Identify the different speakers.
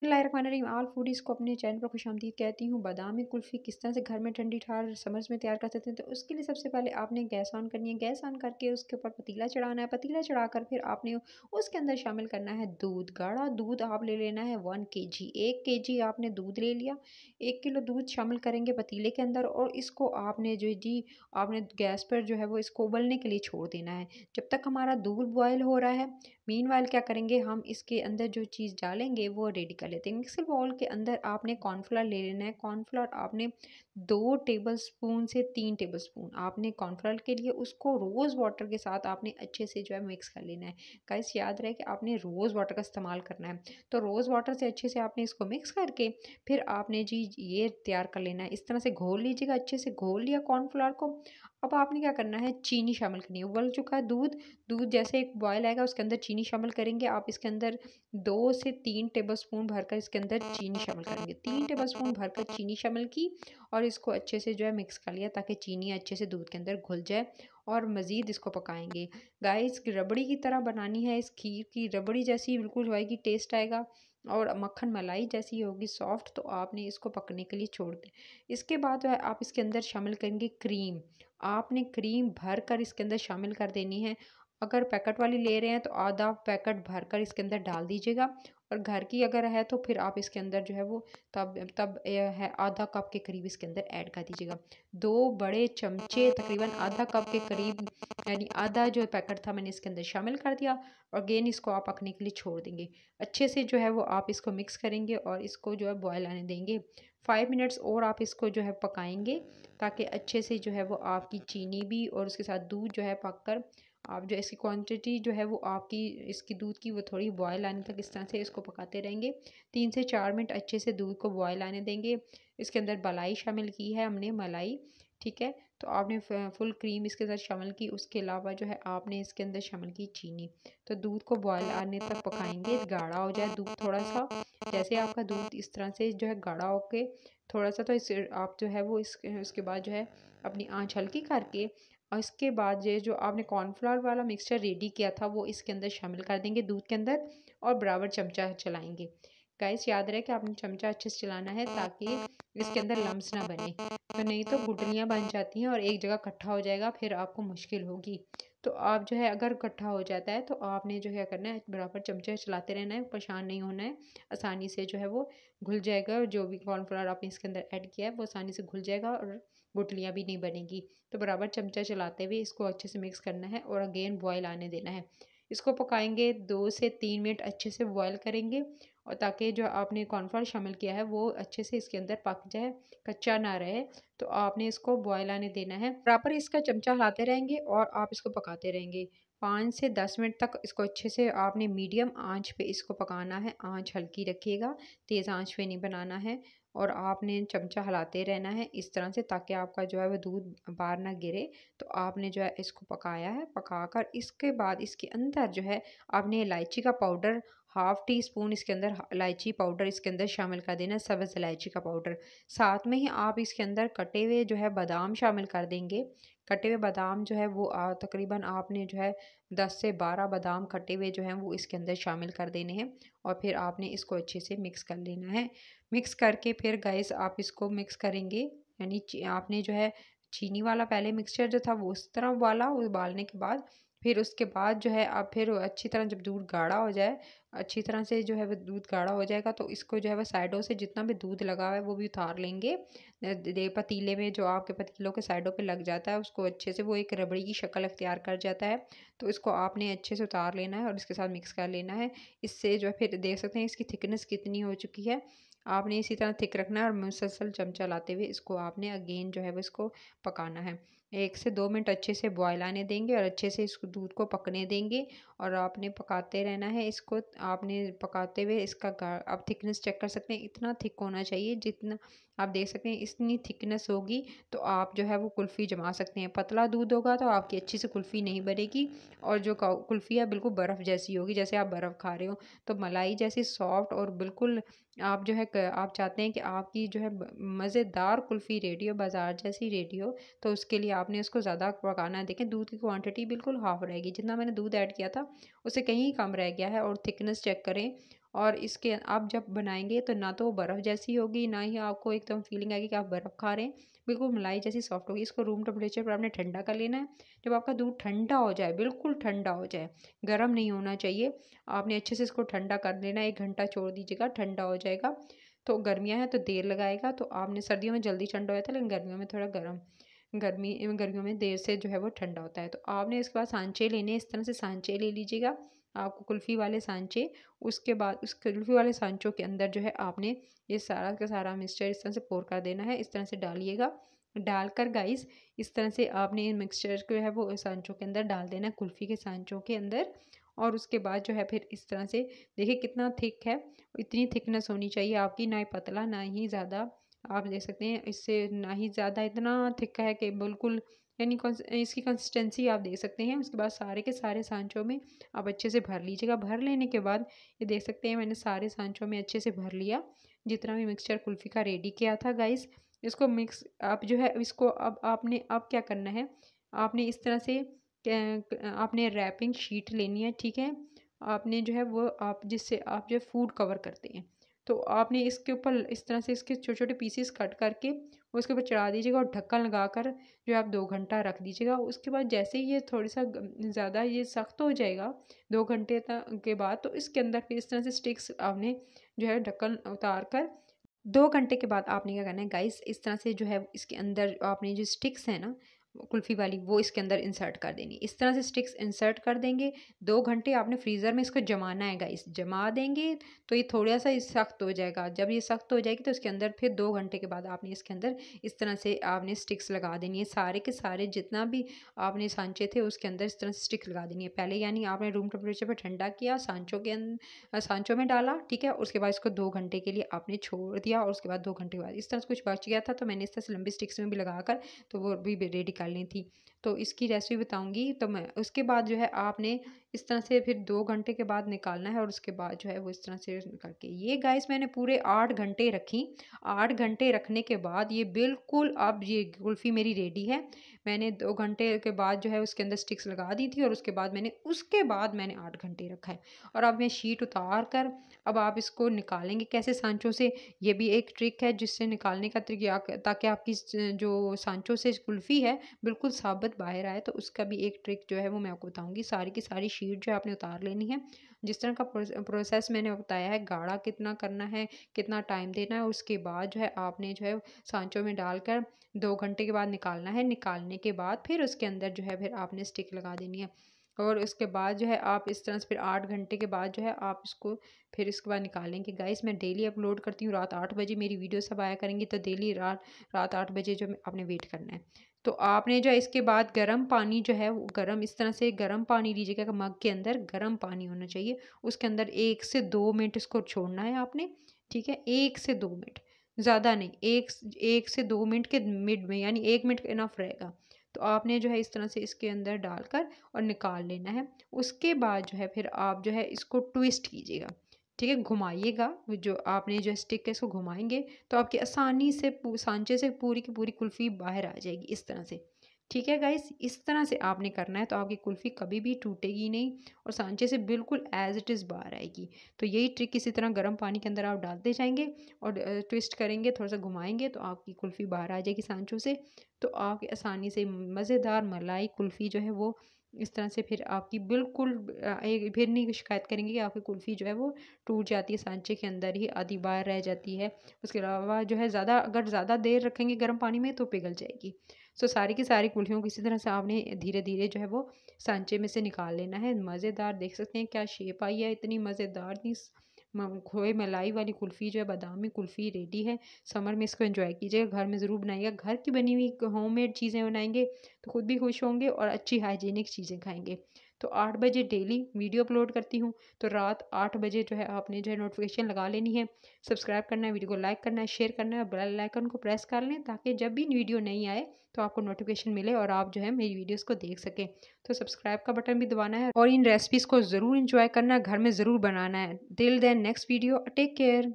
Speaker 1: बिस्मिल्लाहिर्रहमानिर्रहीम। All foodies को अपने चैनल पर खुशामदीद कहती हूँ। बादामी कुल्फ़ी किस तरह से घर में ठंडी ठार समर्स में तैयार कर सकते हैं, तो उसके लिए सबसे पहले आपने गैस ऑन करनी है। गैस ऑन करके उसके ऊपर पतीला चढ़ाना है। पतीला चढ़ाकर फिर आपने उसके अंदर शामिल करना है दूध। गाढ़ा दूध आप ले लेना है 1 केजी। 1 केजी आपने दूध ले लिया। 1 किलो दूध शामिल करेंगे पतीले के अंदर, और इसको आपने जो जी आपने गैस पर जो है वो इसको उबलने के लिए छोड़ देना है जब तक हमारा दूध बॉयल हो रहा है। मीनवाइल क्या करेंगे, हम इसके अंदर जो चीज़ डालेंगे वो रेडी कर लेते हैं। मिक्सर बाउल के अंदर आपने कॉर्नफ्लोर ले लेना है। कॉर्नफ्लोर आपने 2 टेबलस्पून से 3 टेबलस्पून आपने कॉर्नफ्लोर के लिए उसको रोज़ वाटर के साथ आपने अच्छे से जो है मिक्स कर लेना है। गाइस याद रहे कि आपने रोज़ वाटर का इस्तेमाल करना है। तो रोज़ वाटर से अच्छे से आपने इसको मिक्स करके फिर आपने जी ये तैयार कर लेना है। इस तरह से घोल लीजिएगा, अच्छे से घोल लिया कॉर्नफ्लोर को। अब आपने क्या करना है, चीनी शामिल करनी है। उबल चुका है दूध, दूध जैसे एक बॉयल आएगा उसके अंदर चीनी शामिल करेंगे। आप इसके अंदर 2 से 3 टेबलस्पून भरकर इसके अंदर चीनी शामिल करेंगे। 3 टेबलस्पून भरकर चीनी शामिल की और इसको अच्छे से जो है मिक्स कर लिया ताकि चीनी अच्छे से दूध के अंदर घुल जाए, और मज़ीद इसको पकाएंगे। गाइस रबड़ी की तरह बनानी है, इस खीर की रबड़ी जैसी बिल्कुल होएगी, टेस्ट आएगा और मक्खन मलाई जैसी होगी सॉफ्ट। तो आपने इसको पकने के लिए छोड़ दें। इसके बाद जो है आप इसके अंदर शामिल करेंगे क्रीम। आपने क्रीम भर कर इसके अंदर शामिल कर देनी है। अगर पैकेट वाली ले रहे हैं तो आधा पैकेट भरकर इसके अंदर डाल दीजिएगा, और घर की अगर है तो फिर आप इसके अंदर जो है वो तब तब है आधा कप के करीब इसके अंदर ऐड कर दीजिएगा। 2 बड़े चमचे तकरीबन आधा कप के करीब, यानी आधा जो पैकेट था मैंने इसके अंदर शामिल कर दिया। और अगेन इसको आप पकने के लिए छोड़ देंगे। अच्छे से जो है वो आप इसको मिक्स करेंगे और इसको जो है बॉयल आने देंगे। 5 मिनट्स और आप इसको जो है पकाएंगे ताकि अच्छे से जो है वो आपकी चीनी भी और उसके साथ दूध जो है पक कर आप जो इसकी क्वांटिटी जो है वो आपकी इसकी दूध की वो थोड़ी बॉयल आने तक इस तरह से इसको पकाते रहेंगे। 3 से 4 मिनट अच्छे से दूध को बॉयल आने देंगे। इसके अंदर मलाई शामिल की है हमने, मलाई, ठीक है। तो आपने फुल क्रीम इसके साथ शामिल की, उसके अलावा जो है आपने इसके अंदर शामिल की चीनी। तो दूध को बॉयल आने तक पकाएंगे, गाढ़ा हो जाए दूध थोड़ा सा। जैसे आपका दूध इस तरह से जो है गाढ़ा होके थोड़ा सा, तो इस आप जो है वो इसके बाद जो है अपनी आंच हल्की करके, और इसके बाद ये जो आपने कॉर्नफ्लावर वाला मिक्सचर रेडी किया था वो इसके अंदर शामिल कर देंगे दूध के अंदर, और बराबर चमचा चलाएंगे। गाइस याद रहे कि आपने चमचा अच्छे से चलाना है ताकि इसके अंदर लम्स ना बने, तो नहीं तो गुठलियाँ बन जाती हैं और एक जगह इकट्ठा हो जाएगा, फिर आपको मुश्किल होगी। तो आप जो है अगर इकट्ठा हो जाता है तो आपने जो है करना है, बराबर चमचे चलाते रहना है, परेशान नहीं होना है। आसानी से जो है वो घुल जाएगा, जो भी कॉर्नफ्लावर आपने इसके अंदर ऐड किया है वो आसानी से घुल जाएगा और गुठलियाँ भी नहीं बनेगी। तो बराबर चमचा चलाते हुए इसको अच्छे से मिक्स करना है और अगेन बॉयल आने देना है। इसको पकाएंगे 2 से 3 मिनट अच्छे से बॉयल करेंगे, और ताकि जो आपने कॉर्नफ्लावर शामिल किया है वो अच्छे से इसके अंदर पक जाए, कच्चा ना रहे। तो आपने इसको बॉयल आने देना है, बराबर इसका चमचा हिलाते रहेंगे और आप इसको पकाते रहेंगे। 5 से 10 मिनट तक इसको अच्छे से आपने मीडियम आंच पे इसको पकाना है। आंच हल्की रखिएगा, तेज़ आंच पे नहीं बनाना है, और आपने चमचा हिलाते रहना है इस तरह से ताकि आपका जो है वो दूध बाहर ना गिरे। तो आपने जो है इसको पकाया है, पकाकर इसके बाद इसके अंदर जो है आपने इलायची का पाउडर 1/2 टी स्पून इसके अंदर इलायची पाउडर इसके अंदर शामिल कर देना है, सब्ज़ इलायची का पाउडर। साथ में ही आप इसके अंदर कटे हुए जो है बादाम शामिल कर देंगे। कटे हुए बादाम जो है वो तकरीबन आपने जो है 10 से 12 बादाम कटे हुए जो हैं वो इसके अंदर शामिल कर देने हैं, और फिर आपने इसको अच्छे से मिक्स कर लेना है। मिक्स करके फिर गैस आप इसको मिक्स करेंगे, यानी आपने जो है चीनी वाला पहले मिक्सचर जो था वो उस तरह उबाला, उबालने के बाद फिर उसके बाद जो है आप फिर अच्छी तरह जब दूध गाढ़ा हो जाए, अच्छी तरह से जो है वो दूध गाढ़ा हो जाएगा, तो इसको जो है वो साइडों से जितना भी दूध लगा हुआ है वो भी उतार लेंगे। पतीले में जो आपके पतीलों के साइडों पे लग जाता है उसको अच्छे से वो एक रबड़ी की शक्ल अख्तियार कर जाता है। तो इसको आपने अच्छे से उतार लेना है और इसके साथ मिक्स कर लेना है। इससे जो है फिर देख सकते हैं इसकी थिकनेस कितनी हो चुकी है। आपने इसी तरह थिक रखना है और मुसलसल चमचा लाते हुए इसको आपने अगेन जो है वो इसको पकाना है। 1 से 2 मिनट अच्छे से बॉयल आने देंगे और अच्छे से इसको दूध को पकने देंगे, और आपने पकाते रहना है इसको। आपने पकाते हुए इसका आप थिकनेस चेक कर सकते हैं, इतना थिक होना चाहिए जितना आप देख सकते हैं, इतनी थिकनेस होगी तो आप जो है वो कुल्फ़ी जमा सकते हैं। पतला दूध होगा तो आपकी अच्छी से कुल्फ़ी नहीं बनेगी, और जो कुल्फ़ी है बिल्कुल बर्फ़ जैसी होगी, जैसे आप बर्फ़ खा रहे हो। तो मलाई जैसी सॉफ्ट और बिल्कुल आप जो है आप चाहते हैं कि आपकी जो है मज़ेदार कुल्फ़ी रेडी हो, बाज़ार जैसी रेडी हो, तो उसके लिए आपने इसको ज़्यादा पकाना है। देखें दूध की क्वांटिटी बिल्कुल हाफ़ रहेगी, जितना मैंने दूध ऐड किया था उससे कहीं कम रह गया है, और थिकनेस चेक करें और इसके आप जब बनाएंगे तो ना तो वो बर्फ़ जैसी होगी, ना ही आपको एकदम फीलिंग आएगी कि आप बर्फ़ खा रहे हैं। बिल्कुल मलाई जैसी सॉफ्ट होगी। इसको रूम टेम्परेचर पर आपने ठंडा कर लेना है। जब आपका दूध ठंडा हो जाए, बिल्कुल ठंडा हो जाए, गर्म नहीं होना चाहिए, आपने अच्छे से इसको ठंडा कर लेना है। 1 घंटा छोड़ दीजिएगा, ठंडा हो जाएगा। तो गर्मियाँ हैं तो देर लगाएगा, तो आपने सर्दियों में जल्दी ठंडा हो जाता है, लेकिन गर्मियों में थोड़ा गर्मियों में देर से जो है वो ठंडा होता है। तो आपने इसके बाद सांचे लेने हैं, इस तरह से सांचे ले लीजिएगा, आपको कुल्फ़ी वाले सांचे। उसके बाद उस कुल्फ़ी वाले सांचों के अंदर जो है आपने ये सारा का सारा मिक्सचर इस तरह से पोर कर देना है। इस तरह से डालिएगा। डालकर गाइस इस तरह से आपने इन मिक्सचर को है वो सांचों के अंदर डाल देना है, कुल्फ़ी के सांचों के अंदर। और उसके बाद जो है फिर इस तरह से देखिए कितना थिक है, इतनी थिकनेस होनी चाहिए आपकी, ना ही पतला ना ही ज़्यादा। आप देख सकते हैं इससे ना ही ज़्यादा इतना थिक है कि बिल्कुल, यानी इसकी कंसिस्टेंसी आप देख सकते हैं। उसके बाद सारे के सारे सांचों में आप अच्छे से भर लीजिएगा। भर लेने के बाद ये देख सकते हैं मैंने सारे सांचों में अच्छे से भर लिया, जितना भी मिक्सचर कुल्फ़ी का रेडी किया था गाइस। इसको मिक्स आप जो है इसको अब क्या करना है, आपने इस तरह से आपने रैपिंग शीट लेनी है, ठीक है। आपने जो है वो आप जिससे आप जो फूड कवर करते हैं, तो आपने इसके ऊपर इस तरह से इसके छोटे छोटे पीसेस कट करके उसके ऊपर चढ़ा दीजिएगा और ढक्कन लगाकर जो आप 2 घंटा रख दीजिएगा। उसके बाद जैसे ही ये थोड़ी सा ज़्यादा ये सख्त हो जाएगा 2 घंटे तक के बाद, तो इसके अंदर फिर इस तरह से स्टिक्स आपने जो है ढक्कन उतार कर 2 घंटे के बाद आपने क्या करना है गाइस, इस तरह से जो है इसके अंदर आपने जो स्टिक्स है ना कुल्फ़ी वाली, वो इसके अंदर इंसर्ट कर देनी। इस तरह से स्टिक्स इंसर्ट कर देंगे। 2 घंटे आपने फ्रीज़र में इसको जमाना है गाइस। जमा देंगे तो ये थोड़ा-सा सख्त हो जाएगा। जब ये सख्त हो जाएगी तो इसके अंदर फिर 2 घंटे के बाद आपने इसके अंदर इस तरह से आपने स्टिक्स लगा देनी है। सारे के सारे जितना भी आपने सांचे थे उसके अंदर इस तरह से स्टिक लगा देनी है। पहले यानी आपने रूम टेम्परेचर पे ठंडा किया, सांचों में डाला, ठीक है। उसके बाद इसको 2 घंटे के लिए आपने छोड़ दिया और उसके बाद 2 घंटे के बाद इस तरह से कुछ बच गया था, तो मैंने इस तरह से लंबी स्टिक्स में भी लगाकर तो वो भी रेडी कर ली थी। तो इसकी रेसिपी बताऊँगी, तो मैं उसके बाद जो है आपने इस तरह से फिर 2 घंटे के बाद निकालना है और उसके बाद जो है वो इस तरह से करके ये गाइस मैंने पूरे 8 घंटे रखी। 8 घंटे रखने के बाद ये बिल्कुल अब ये कुल्फ़ी मेरी रेडी है। मैंने 2 घंटे के बाद जो है उसके अंदर स्टिक्स लगा दी थी और उसके बाद मैंने 8 घंटे रखा है। और अब मैं शीट उतार कर अब आप इसको निकालेंगे कैसे सांचों से, ये भी एक ट्रिक है जिससे निकालने का ट्रिक, या ताकि आपकी जो सांचों से कुल्फ़ी है बिल्कुल साबुत बाहर आए, तो उसका भी एक ट्रिक जो है वो मैं आपको बताऊँगी। सारी की सारी शीट जो है आपने उतार लेनी है। जिस तरह का प्रोसेस मैंने बताया है, गाढ़ा कितना करना है, कितना टाइम देना है, उसके बाद जो है आपने जो है सांचों में डालकर 2 घंटे के बाद निकालना है। निकालने के बाद फिर उसके अंदर जो है फिर आपने स्टिक लगा देनी है। और उसके बाद जो है आप इस तरह से फिर 8 घंटे के बाद जो है आप इसको फिर इसके बाद निकालेंगे। गाइस मैं डेली अपलोड करती हूँ, रात 8 बजे मेरी वीडियो सब आया करेंगी, तो डेली रात 8 बजे जो आपने वेट करना है। तो आपने जो इसके बाद गर्म पानी जो है वो गर्म इस तरह से गर्म पानी लीजिएगा, मग के अंदर गर्म पानी होना चाहिए। उसके अंदर 1 से 2 मिनट इसको छोड़ना है आपने, ठीक है। 1 से 2 मिनट, ज़्यादा नहीं, 1 से 2 मिनट के मिड में, यानी 1 मिनट इनफ रहेगा। तो आपने जो है इस तरह से इसके अंदर डालकर और निकाल लेना है। उसके बाद जो है फिर आप जो है इसको ट्विस्ट कीजिएगा, ठीक है, घुमाइएगा। जो आपने जो स्टिक है इसको घुमाएंगे तो आपकी आसानी से सांचे से पूरी की पूरी कुल्फ़ी बाहर आ जाएगी इस तरह से, ठीक है गाइस। इस तरह से आपने करना है तो आपकी कुल्फ़ी कभी भी टूटेगी नहीं और सांचे से बिल्कुल एज इट इज़ बाहर आएगी। तो यही ट्रिक इसी तरह गर्म पानी के अंदर आप डालते जाएंगे और ट्विस्ट करेंगे, थोड़ा सा घुमाएंगे तो आपकी कुल्फ़ी बाहर आ जाएगी सांचों से। तो आप आसानी से मज़ेदार मलाई कुल्फ़ी जो है वो इस तरह से फिर आपकी बिल्कुल एक फिर नहीं शिकायत करेंगे कि आपकी कुल्फ़ी जो है वो टूट जाती है, सांचे के अंदर ही आधी बाहर रह जाती है। उसके अलावा जो है अगर ज़्यादा देर रखेंगे गर्म पानी में तो पिघल जाएगी। सो सारी की सारी कुल्फ़ियों को इसी तरह से आपने धीरे धीरे जो है वो सांचे में से निकाल लेना है। मज़ेदार देख सकते हैं क्या शेप आई है, इतनी मज़ेदार थी। खोए मलाई वाली कुल्फ़ी जो है, बादामी कुल्फ़ी रेडी है। समर में इसको एंजॉय कीजिएगा, घर में ज़रूर बनाइएगा। घर की बनी हुई होममेड चीज़ें बनाएंगे तो खुद भी खुश होंगे और अच्छी हाइजीनिक चीज़ें खाएंगे। तो 8 बजे डेली वीडियो अपलोड करती हूँ, तो रात 8 बजे जो है आपने जो है नोटिफिकेशन लगा लेनी है। सब्सक्राइब करना है, वीडियो को लाइक करना है, शेयर करना है, बेल आइकन को प्रेस कर लें ताकि जब भी वीडियो नहीं आए तो आपको नोटिफिकेशन मिले और आप जो है मेरी वीडियोस को देख सकें। तो सब्सक्राइब का बटन भी दबाना है और इन रेसिपीज़ को ज़रूर इंजॉय करना है, घर में ज़रूर बनाना है। Till then next video, take care.